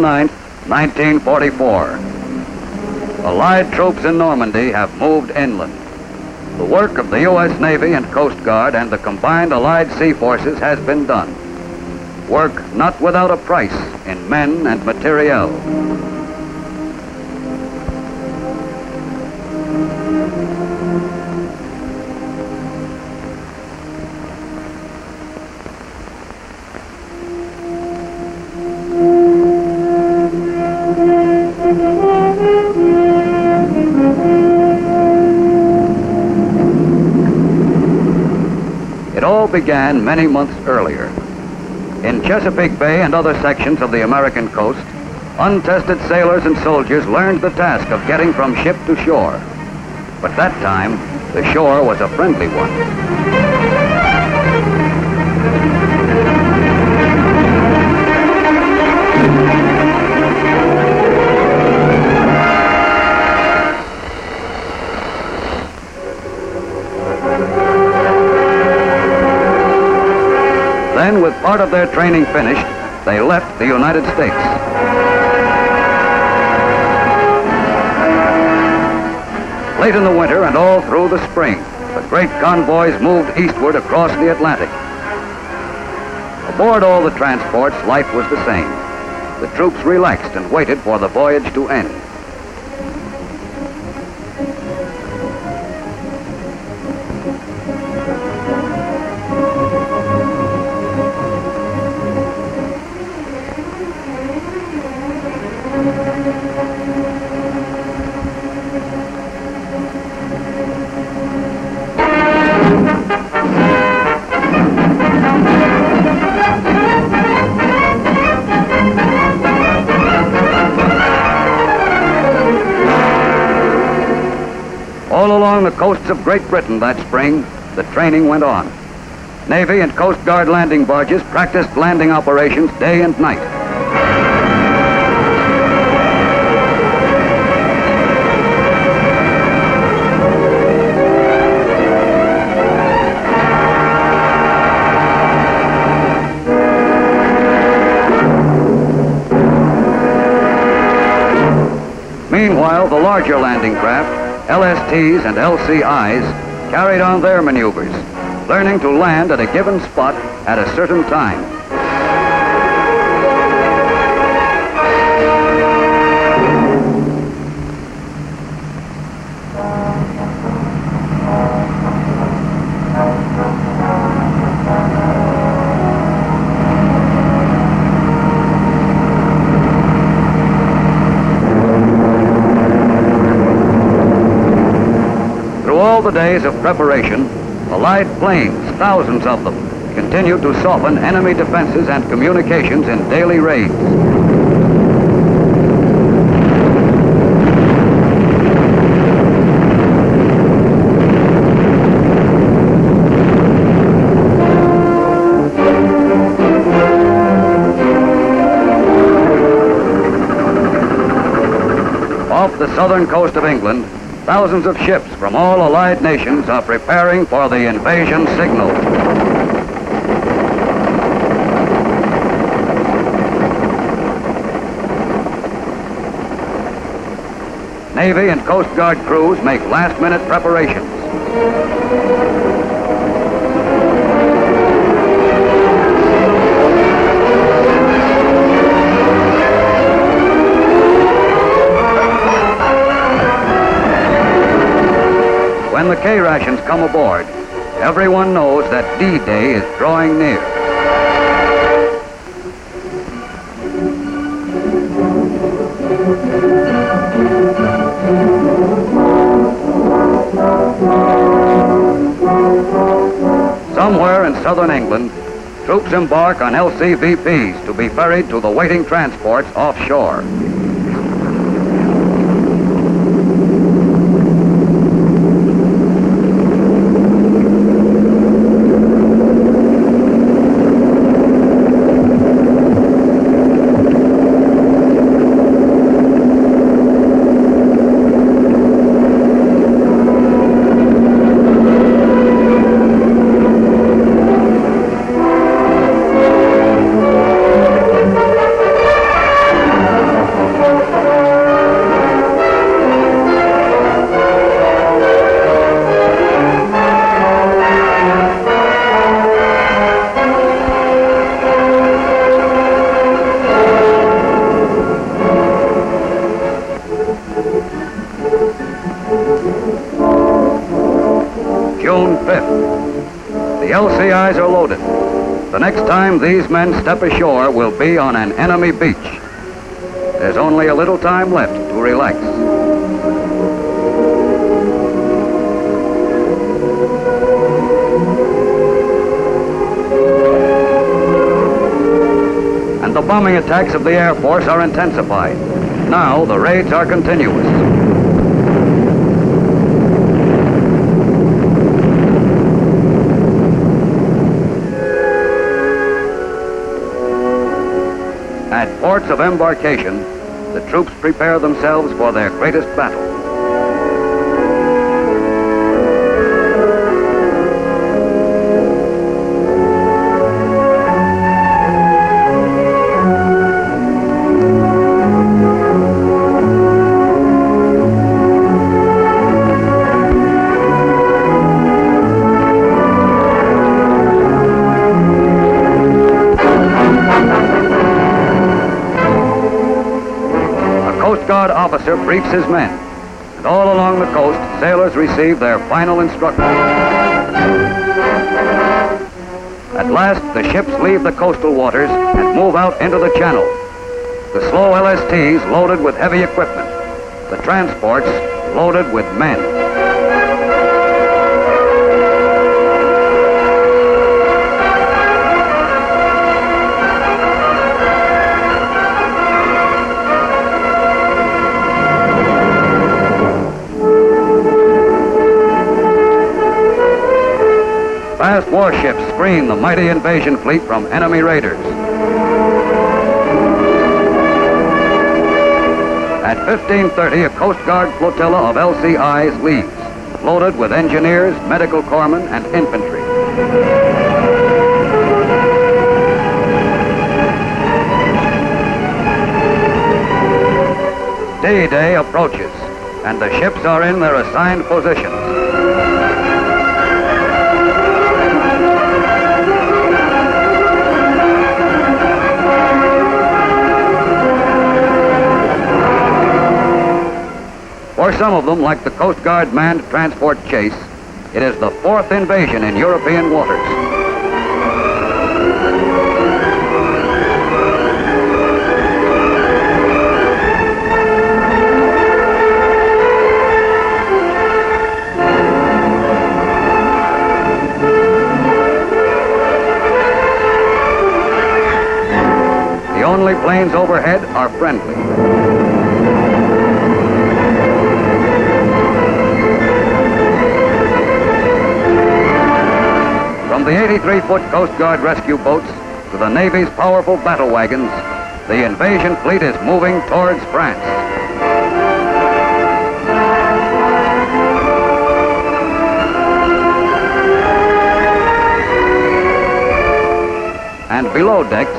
9th, 1944. Allied troops in Normandy have moved inland. The work of the U.S. Navy and Coast Guard and the combined Allied sea forces has been done. Work not without a price in men and materiel. It all began many months earlier. In Chesapeake Bay and other sections of the American coast, untested sailors and soldiers learned the task of getting from ship to shore. But that time, the shore was a friendly one. Then, with part of their training finished, they left the United States. Late in the winter and all through the spring, the great convoys moved eastward across the Atlantic. Aboard all the transports, life was the same. The troops relaxed and waited for the voyage to end. All along the coasts of Great Britain that spring, the training went on. Navy and Coast Guard landing barges practiced landing operations day and night. Meanwhile, the larger landing craft, LSTs and LCIs, carried on their maneuvers, learning to land at a given spot at a certain time. All the days of preparation, Allied planes, thousands of them, continued to soften enemy defenses and communications in daily raids. Off the southern coast of England, thousands of ships from all Allied nations are preparing for the invasion signal. Navy and Coast Guard crews make last-minute preparations. When the K-rations come aboard, everyone knows that D-Day is drawing near. Somewhere in southern England, troops embark on LCVPs to be ferried to the waiting transports offshore. June 5th. The LCIs are loaded. The next time these men step ashore will be on an enemy beach. There's only a little time left to relax. And the bombing attacks of the Air Force are intensified. Now the raids are continuous. At ports of embarkation, the troops prepare themselves for their greatest battle. Coast Guard officer briefs his men, and all along the coast, sailors receive their final instructions. At last, the ships leave the coastal waters and move out into the channel. The slow LSTs loaded with heavy equipment, the transports loaded with men. Fast warships screen the mighty invasion fleet from enemy raiders. At 15:30, a Coast Guard flotilla of LCIs leaves, loaded with engineers, medical corpsmen, and infantry. D-Day approaches, and the ships are in their assigned positions. For some of them, like the Coast Guard manned transport Chase, it is the fourth invasion in European waters. The only planes overhead are friendly. From the 83-foot Coast Guard rescue boats to the Navy's powerful battle wagons, the invasion fleet is moving towards France. And below decks,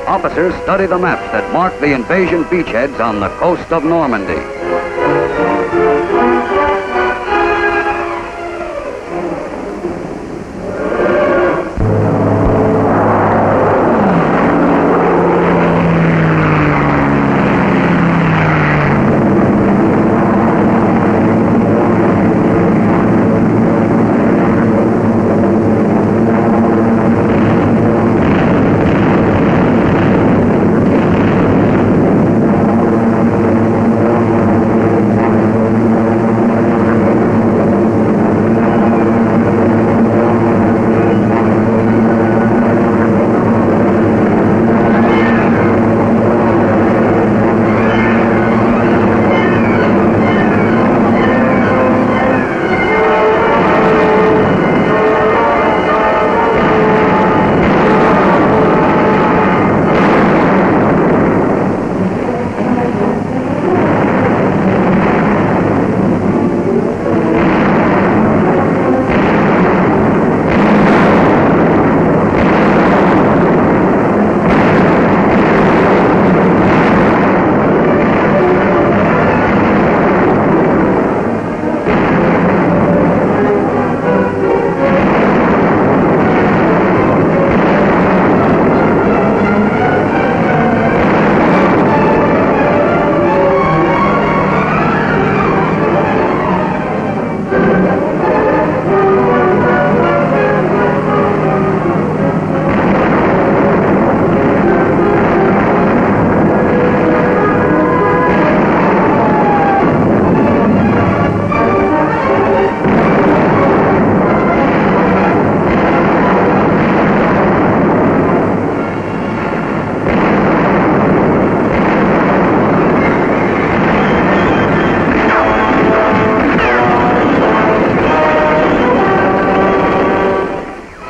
officers study the maps that mark the invasion beachheads on the coast of Normandy.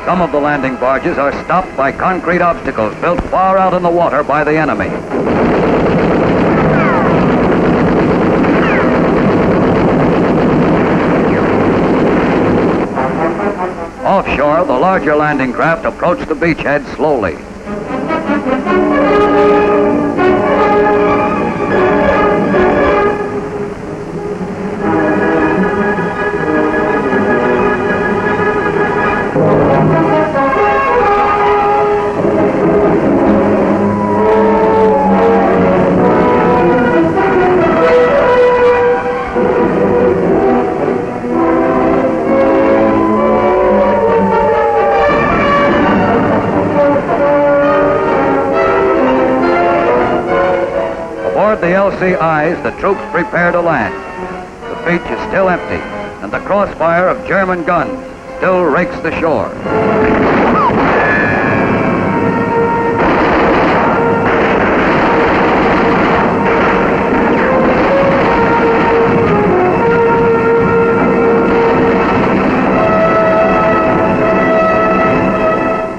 Some of the landing barges are stopped by concrete obstacles built far out in the water by the enemy. Offshore, the larger landing craft approach the beachhead slowly. Aboard the LCIs, the troops prepare to land. The beach is still empty, and the crossfire of German guns still rakes the shore.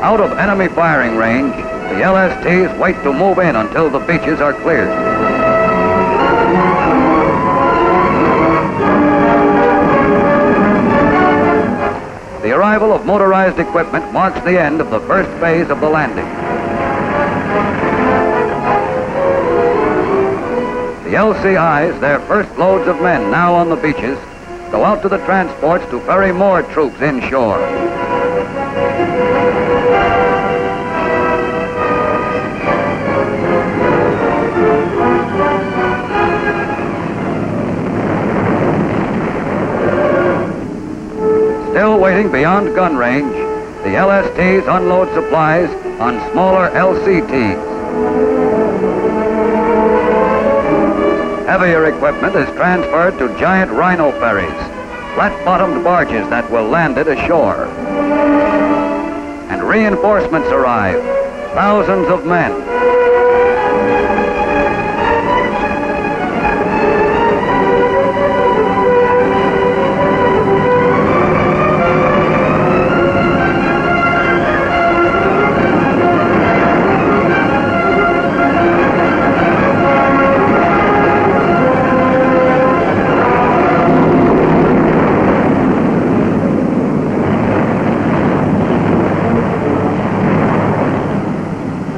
Out of enemy firing range, the LSTs wait to move in until the beaches are cleared. The arrival of motorized equipment marks the end of the first phase of the landing. The LCIs, their first loads of men now on the beaches, go out to the transports to ferry more troops inshore. Still waiting beyond gun range, the LSTs unload supplies on smaller LCTs. Heavier equipment is transferred to giant rhino ferries, flat-bottomed barges that will land it ashore. And reinforcements arrive, thousands of men.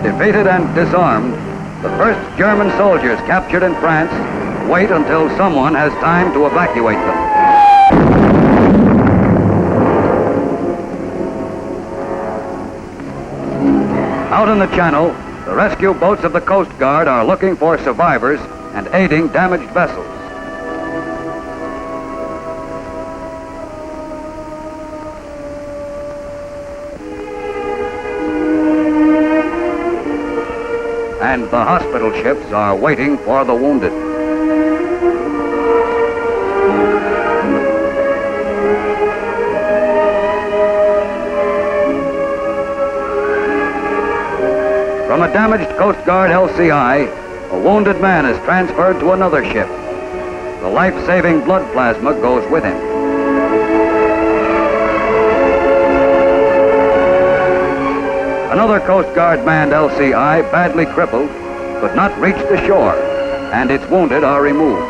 Defeated and disarmed, the first German soldiers captured in France wait until someone has time to evacuate them. Out in the channel, the rescue boats of the Coast Guard are looking for survivors and aiding damaged vessels. And the hospital ships are waiting for the wounded. From a damaged Coast Guard LCI, a wounded man is transferred to another ship. The life-saving blood plasma goes with him. Another Coast Guard manned LCI, badly crippled, could not reach the shore, and its wounded are removed.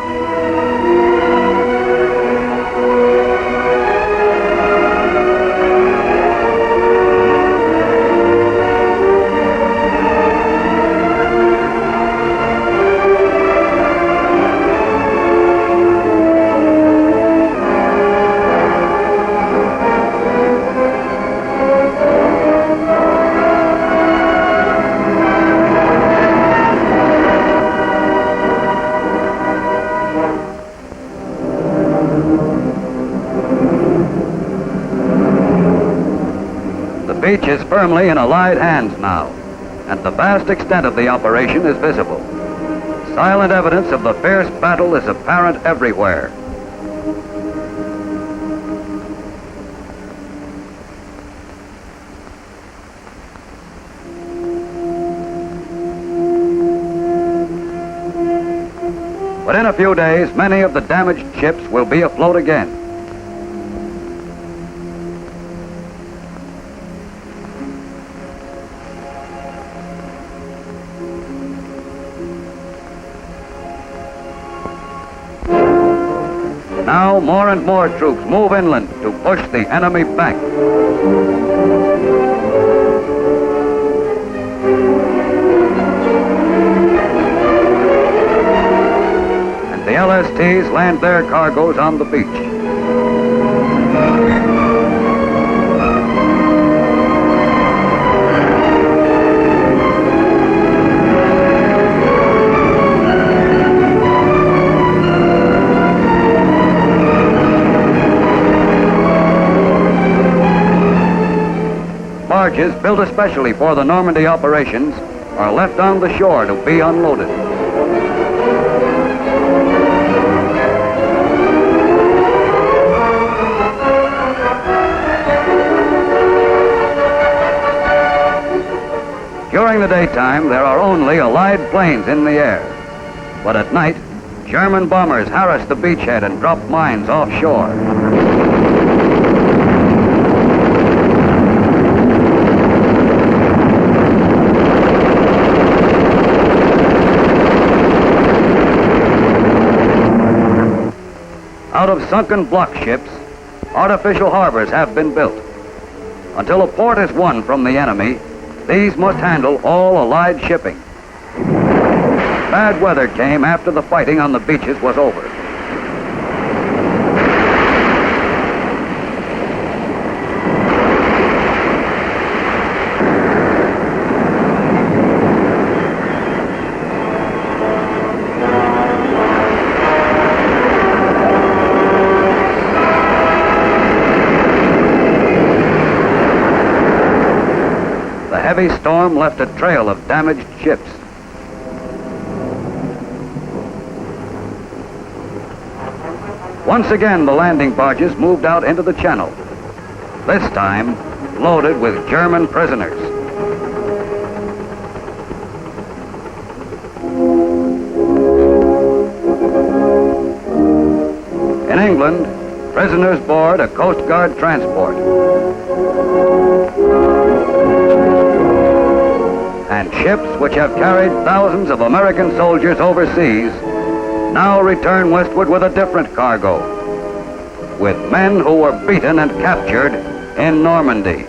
The beach is firmly in Allied hands now, and the vast extent of the operation is visible. Silent evidence of the fierce battle is apparent everywhere. But in a few days, many of the damaged ships will be afloat again. Now more and more troops move inland to push the enemy back. And the LSTs land their cargoes on the beach. Barges built especially for the Normandy operations are left on the shore to be unloaded. During the daytime, there are only Allied planes in the air. But at night, German bombers harass the beachhead and drop mines offshore. Out of sunken block ships, artificial harbors have been built. Until a port is won from the enemy, these must handle all Allied shipping. Bad weather came after the fighting on the beaches was over. The heavy storm left a trail of damaged ships. Once again, the landing barges moved out into the channel, this time loaded with German prisoners. In England, prisoners board a Coast Guard transport. And ships which have carried thousands of American soldiers overseas now return westward with a different cargo, with men who were beaten and captured in Normandy.